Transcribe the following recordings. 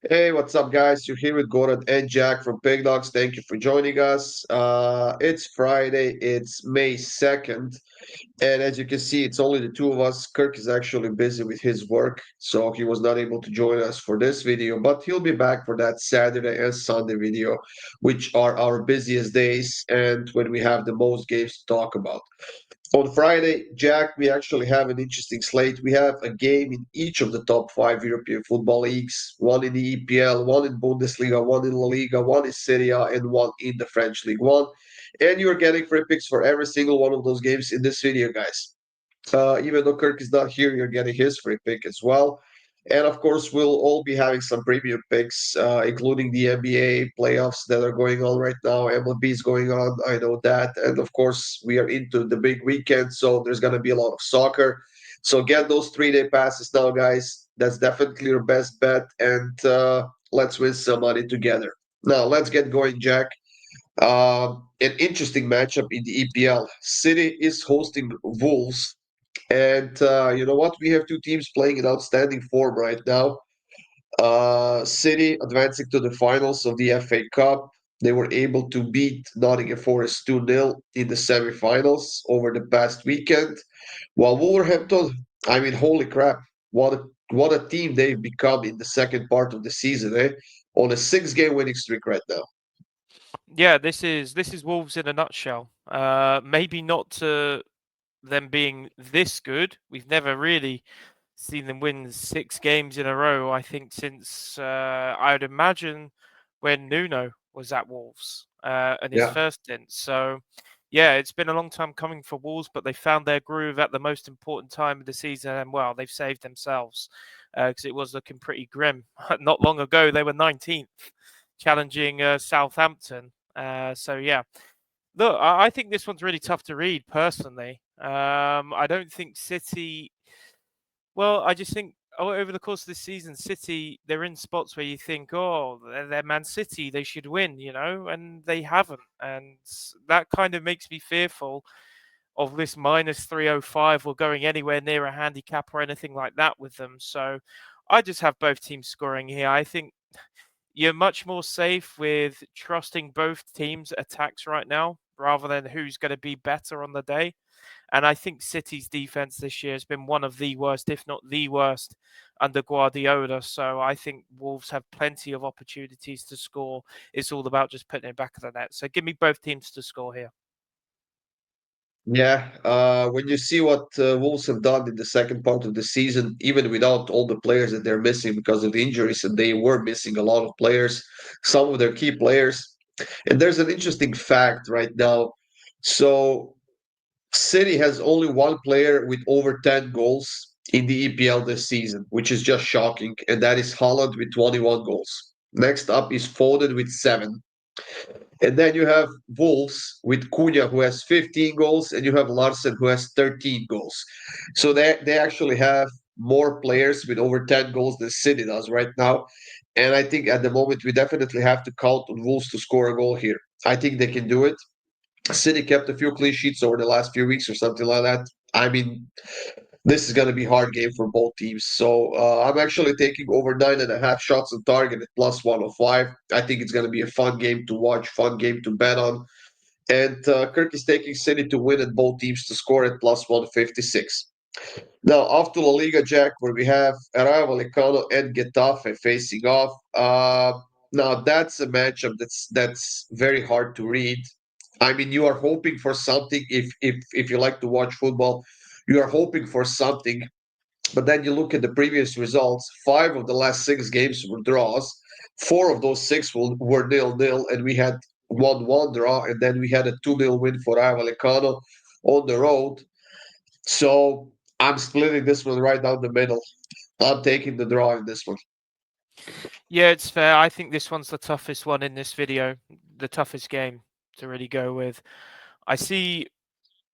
Hey, what's up, guys? You're here with Gordon and Jack from PickDawgz. Thank you for joining us. It's Friday, it's May 2nd, and as you can see, it's only the two of us. Kirk is actually busy with his work, so he was not able to join us for this video, but he'll be back for that Saturday and Sunday video, which are our busiest days and when we have the most games to talk about. On Friday, Jack, we actually have an interesting slate. We have a game in each of the top five European football leagues, one in the EPL, one in Bundesliga, one in LaLiga, one in Serie, and one in the French League One. And you're getting free picks for every single one of those games in this video, guys. Even though Kirk is not here, you're getting his free pick as well. And of course, we'll all be having some premium picks, including the NBA playoffs that are going on right now. MLB is going on, I know that. And of course, we are into the big weekend, so there's going to be a lot of soccer. So get those 3-day passes now, guys. That's definitely your best bet. And let's win some money together. Now, let's get going, Jack. An interesting matchup in the EPL. City is hosting Wolves, and you know what? We have two teams playing in outstanding form right now. City advancing to the finals of the FA Cup. They were able to beat Nottingham Forest 2-0 in the semi-finals over the past weekend. While Wolverhampton, I mean, holy crap, what a team they've become in the second part of the season, eh? On a six-game winning streak right now. Yeah, this is Wolves in a nutshell. Maybe not to them being this good. We've never really seen them win 6 games in a row. I think since I would imagine when Nuno was at Wolves and his Yeah. first stint. So yeah, it's been a long time coming for Wolves, but they found their groove at the most important time of the season, and well, they've saved themselves because it was looking pretty grim. Not long ago, they were 19th, challenging Southampton. So yeah, look, I think this one's really tough to read personally. I don't think City. Well, I just think over the course of this season, City they're in spots where you think, oh, they're Man City, they should win, and they haven't, and that kind of makes me fearful of this minus 305 or going anywhere near a handicap or anything like that with them. So I just have both teams scoring here. I think you're much more safe with trusting both teams' attacks right now rather than who's going to be better on the day. And I think City's defense this year has been one of the worst, if not the worst, under Guardiola. So I think Wolves have plenty of opportunities to score. It's all about just putting it back of the net. So give me both teams to score here. Yeah, when you see what Wolves have done in the second part of the season, even without all the players that they're missing because of the injuries, and they were missing a lot of players, some of their key players. And there's an interesting fact right now. So, City has only one player with over 10 goals in the EPL this season, which is just shocking, and that is Holland with 21 goals. Next up is Foden with 7. And then you have Wolves with Cunha, who has 15 goals, and you have Larsen, who has 13 goals. So they actually have more players with over 10 goals than City does right now. And I think at the moment, we definitely have to count on Wolves to score a goal here. I think they can do it. City kept a few clean sheets over the last few weeks or something like that. I mean, this is going to be a hard game for both teams. So I'm actually taking over 9.5 shots on target at plus 105. I think it's going to be a fun game to watch, fun game to bet on. And Kirk is taking City to win and both teams to score at plus 156. Now, off to La Liga, Jack, where we have Rayo Vallecano and Getafe facing off. Now, that's a matchup that's very hard to read. I mean, you are hoping for something if you like to watch football, you are hoping for something, but then you look at the previous results, 5 of the last 6 games were draws. 4 of those 6 were nil-nil, and we had 1-1 draw, and then we had a 2-0 win for Rayo Vallecano on the road. So I'm splitting this one right down the middle. I'm taking the draw in this one. Yeah, it's fair. I think this one's the toughest one in this video, the toughest game to really go with. I see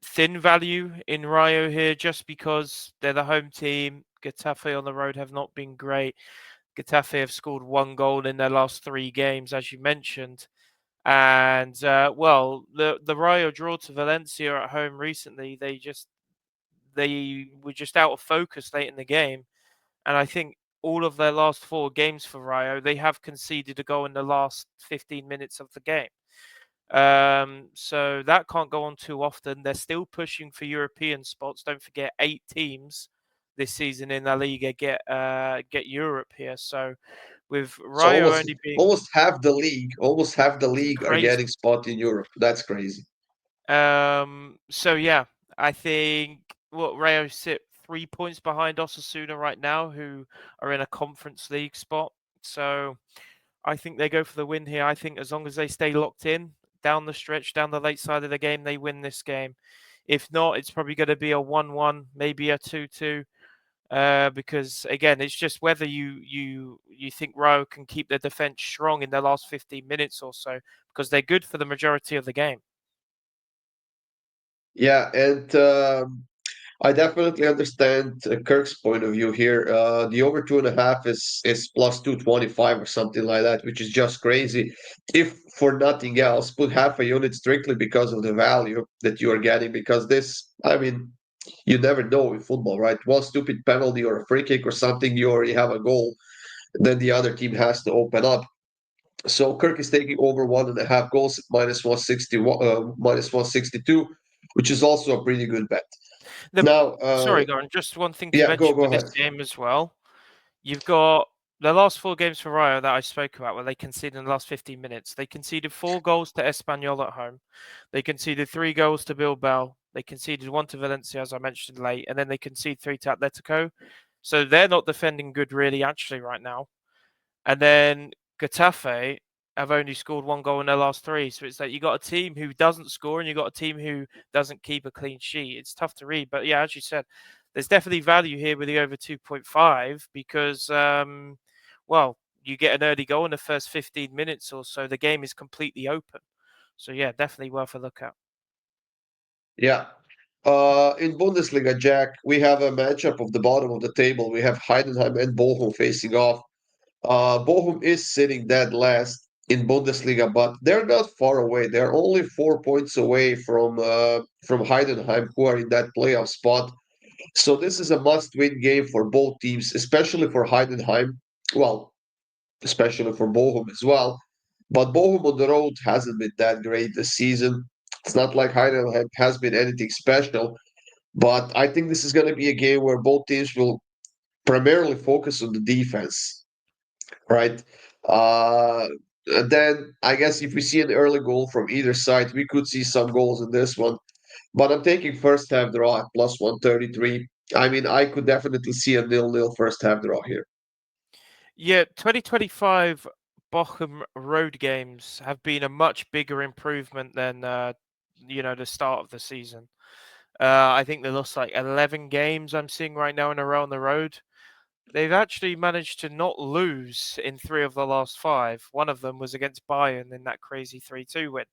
thin value in Rayo here just because they're the home team. Getafe on the road have not been great. Getafe have scored 1 goal in their last 3 games, as you mentioned. And well, the Rayo draw to Valencia at home recently, they were just out of focus late in the game. And I think all of their last 4 games for Rio, they have conceded a goal in the last 15 minutes of the game. So that can't go on too often. They're still pushing for European spots. Don't forget, 8 teams this season in LaLiga get Europe here. So with So Rio only being almost half the league are crazy. getting spot in Europe. That's crazy. So yeah, I think Rayo sit 3 points behind Osasuna right now, who are in a Conference League spot. So I think they go for the win here. I think as long as they stay locked in down the stretch, down the late side of the game, they win this game. If not, it's probably going to be a 1-1, maybe a 2-2. Because again, it's just whether you think Rayo can keep their defense strong in the last 15 minutes or so, because they're good for the majority of the game. Yeah, and I definitely understand Kirk's point of view here. The over 2.5 is plus 225 or something like that, which is just crazy. If for nothing else, put half a unit strictly because of the value that you are getting. Because this, I mean, you never know in football, right? One stupid penalty or a free kick or something, you already have a goal. Then the other team has to open up. So Kirk is taking over 1.5 goals at minus 161, minus 162, which is also a pretty good bet. The Now, Sorry, Goran, just one thing to yeah, mention go with this ahead. game as well. You've got the last 4 games for Rayo that I spoke about, where they conceded in the last 15 minutes. They conceded 4 goals to Espanyol at home. They conceded 3 goals to Bilbao. They conceded 1 to Valencia, as I mentioned late, and then they conceded 3 to Atletico. So they're not defending good, really, actually, right now. And then Getafe have only scored 1 goal in their last 3. So it's like you got a team who doesn't score and you got a team who doesn't keep a clean sheet. It's tough to read, but yeah, as you said, there's definitely value here with the over 2.5 because, well, you get an early goal in the first 15 minutes or so. The game is completely open. So yeah, definitely worth a look at. Yeah. In Bundesliga, Jack, we have a matchup of the bottom of the table. We have Heidenheim and Bochum facing off. Bochum is sitting dead last in Bundesliga, but they're not far away. They're only 4 points away from Heidenheim, who are in that playoff spot. So this is a must-win game for both teams, especially for Heidenheim. Well, especially for Bochum as well. But Bochum on the road hasn't been that great this season. It's not like Heidenheim has been anything special. But I think this is going to be a game where both teams will primarily focus on the defense, right? Uh, and then I guess if we see an early goal from either side, we could see some goals in this one. But I'm taking first half draw at plus 133. I mean, I could definitely see a 0-0 first half draw here. Yeah, 2025 Bochum road games have been a much bigger improvement than the start of the season. I think they lost like 11 games I'm seeing right now in a row on the road. They've actually managed to not lose in 3 of the last 5. One of them was against Bayern in that crazy 3-2 win.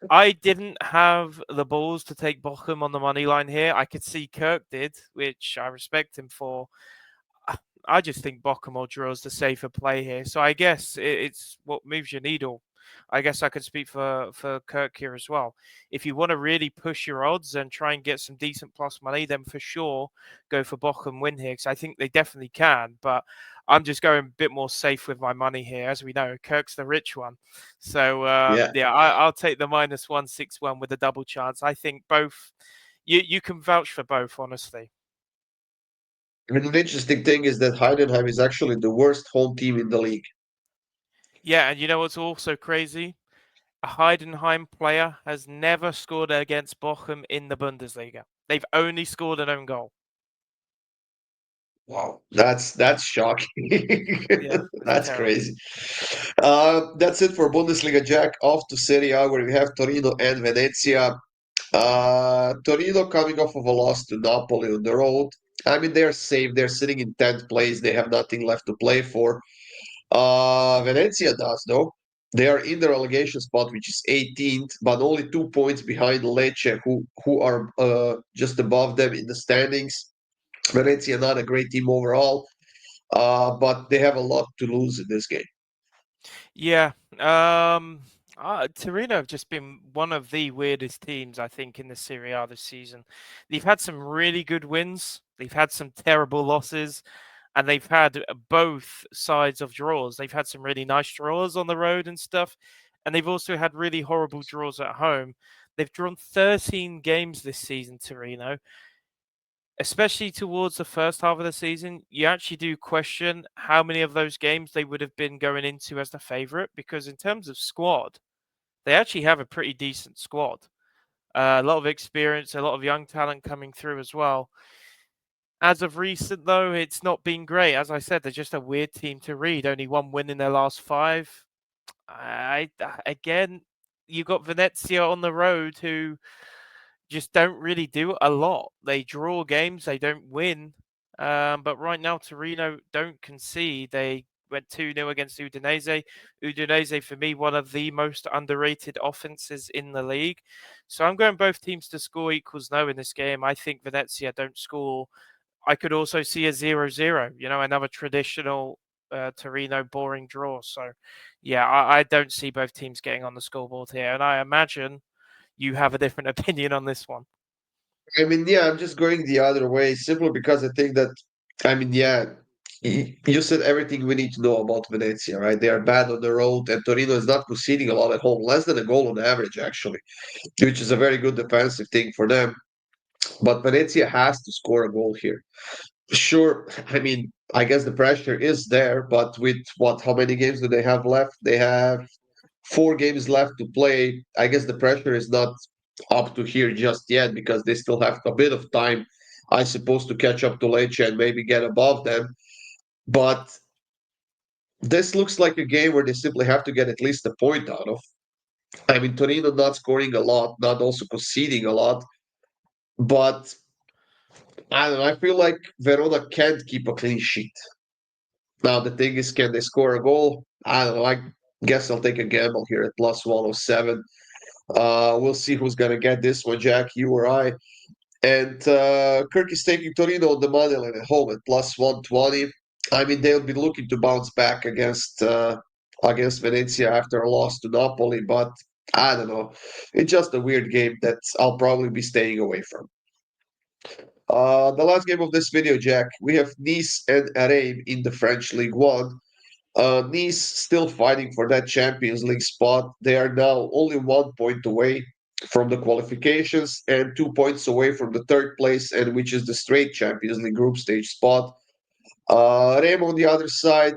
I didn't have the balls to take Bochum on the money line here. I could see Kirk did, which I respect him for. I just think Bochum or draw is the safer play here. So I guess it's what moves your needle. I guess I could speak for Kirk here as well. If you want to really push your odds and try and get some decent plus money, then for sure go for Bochum win here because I think they definitely can. But I'm just going a bit more safe with my money here. As we know, Kirk's the rich one. So Yeah. yeah, I'll take the minus 161 with a double chance. I think both. You can vouch for both, honestly. And an interesting thing is that Heidenheim is actually the worst home team in the league. Yeah, and you know what's also crazy? A Heidenheim player has never scored against Bochum in the Bundesliga. They've only scored an own goal. Wow, that's shocking. Yeah, it's That's terrible. crazy. That's it for Bundesliga, Jack. Off to Serie A, where we have Torino and Venezia. Torino coming off of a loss to Napoli on the road. I mean, they're safe. They're sitting in 10th place. They have nothing left to play for. Venezia does, though. They are in the relegation spot, which is 18th, but only 2 points behind Lecce, who are just above them in the standings. Venezia not a great team overall, but they have a lot to lose in this game. Yeah. Torino have just been one of the weirdest teams, I think, in the Serie A this season. They've had some really good wins. They've had some terrible losses. and they've had both sides of draws. They've had some really nice draws on the road and stuff, and they've also had really horrible draws at home. They've drawn 13 games this season, Torino, especially towards the first half of the season. You actually do question how many of those games they would have been going into as the favourite, because in terms of squad, they actually have a pretty decent squad. A lot of experience, a lot of young talent coming through as well. As of recent, though, it's not been great. As I said, they're just a weird team to read. Only one win in their last five. Again, you got Venezia on the road who just don't really do a lot. They draw games, they don't win. But right now, Torino don't concede. They went 2-0 against Udinese. Udinese, for me, one of the most underrated offenses in the league. So I'm going both teams to score equals no in this game. I think Venezia don't score. I could also see a 0-0, another traditional Torino boring draw. So, yeah, I don't see both teams getting on the scoreboard here. And I imagine you have a different opinion on this one. I mean, yeah, I'm just going the other way simply because I think that, I mean, yeah, you said everything we need to know about Venezia, right? They are bad on the road, and Torino is not conceding a lot at home, less than a goal on average, actually, which is a very good defensive thing for them. But Venezia has to score a goal here. Sure, I mean, I guess the pressure is there, but with what, how many games do they have left? They have 4 games left to play. I guess the pressure is not up to here just yet because they still have a bit of time, I suppose, to catch up to Lecce and maybe get above them. But this looks like a game where they simply have to get at least a point out of. I mean, Torino not scoring a lot, not also conceding a lot, but I don't know. I feel like Verona can't keep a clean sheet. Now the thing is, can they score a goal? I don't know. I guess I'll take a gamble here at plus 107. We'll see who's gonna get this one, Jack, you or I. And Kirk is taking Torino on the money line at home at plus 120. I mean, they'll be looking to bounce back against Venezia after a loss to Napoli, but I don't know. It's just a weird game that I'll probably be staying away from. The last game of this video, Jack, we have Nice and Reims in the French League One. Nice still fighting for that Champions League spot. They are now only 1 point away from the qualifications and 2 points away from the third place, and which is the straight Champions League group stage spot. Reims on the other side,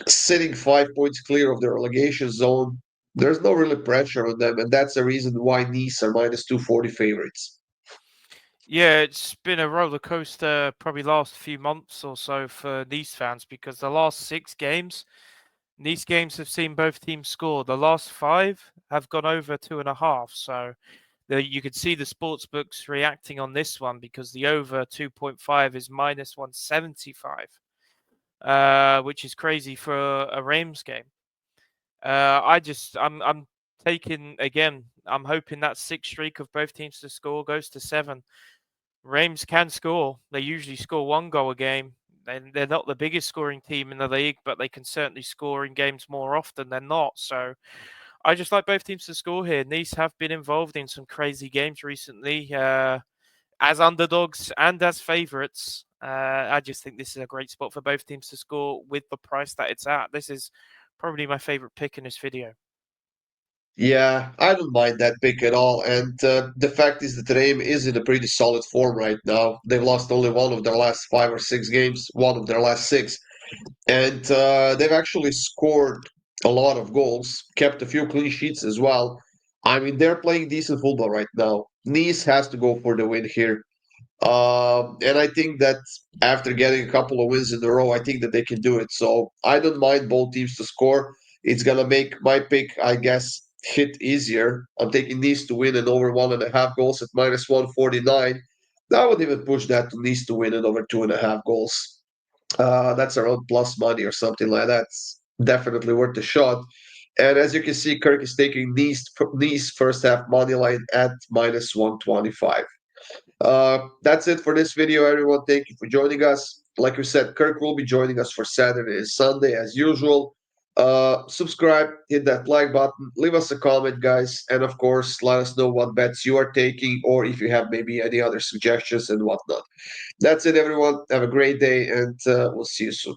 sitting 5 points clear of the relegation zone. There's no really pressure on them, and that's the reason why Nice are minus 240 favorites. Yeah, it's been a roller coaster probably last few months or so for Nice fans, because the last 6 games, Nice games have seen both teams score. The last 5 have gone over 2.5. So you could see the sports books reacting on this one, because the over 2.5 is minus 175, which is crazy for a Reims game. I'm taking again. I'm hoping that 6 streak of both teams to score goes to 7. Reims can score. They usually score 1 goal a game. And they're not the biggest scoring team in the league, but they can certainly score in games more often than not. So I just like both teams to score here. Nice have been involved in some crazy games recently, as underdogs and as favourites. I just think this is a great spot for both teams to score with the price that it's at. This is probably my favourite pick in this video. Yeah, I don't mind that pick at all. And the fact is that Reim is in a pretty solid form right now. They've lost only one of their last 5 or 6 games, one of their last 6. And they've actually scored a lot of goals, kept a few clean sheets as well. I mean, they're playing decent football right now. Nice has to go for the win here. And I think that after getting a couple of wins in a row, I think that they can do it. So I don't mind both teams to score. It's gonna make my pick, I guess, hit easier. I'm taking Nice to win and over 1.5 goals at minus 149. I would even push that to Nice to win and over 2.5 goals. That's around plus money or something like that. It's definitely worth a shot. And as you can see, Kirk is taking Nice first half money line at minus 125. That's it for this video, everyone. Thank you for joining us. Like we said, Kirk will be joining us for Saturday and Sunday as usual. Subscribe, hit that like button, leave us a comment, guys, and of course, let us know what bets you are taking, or if you have maybe any other suggestions and whatnot. That's it, everyone. Have a great day, and we'll see you soon.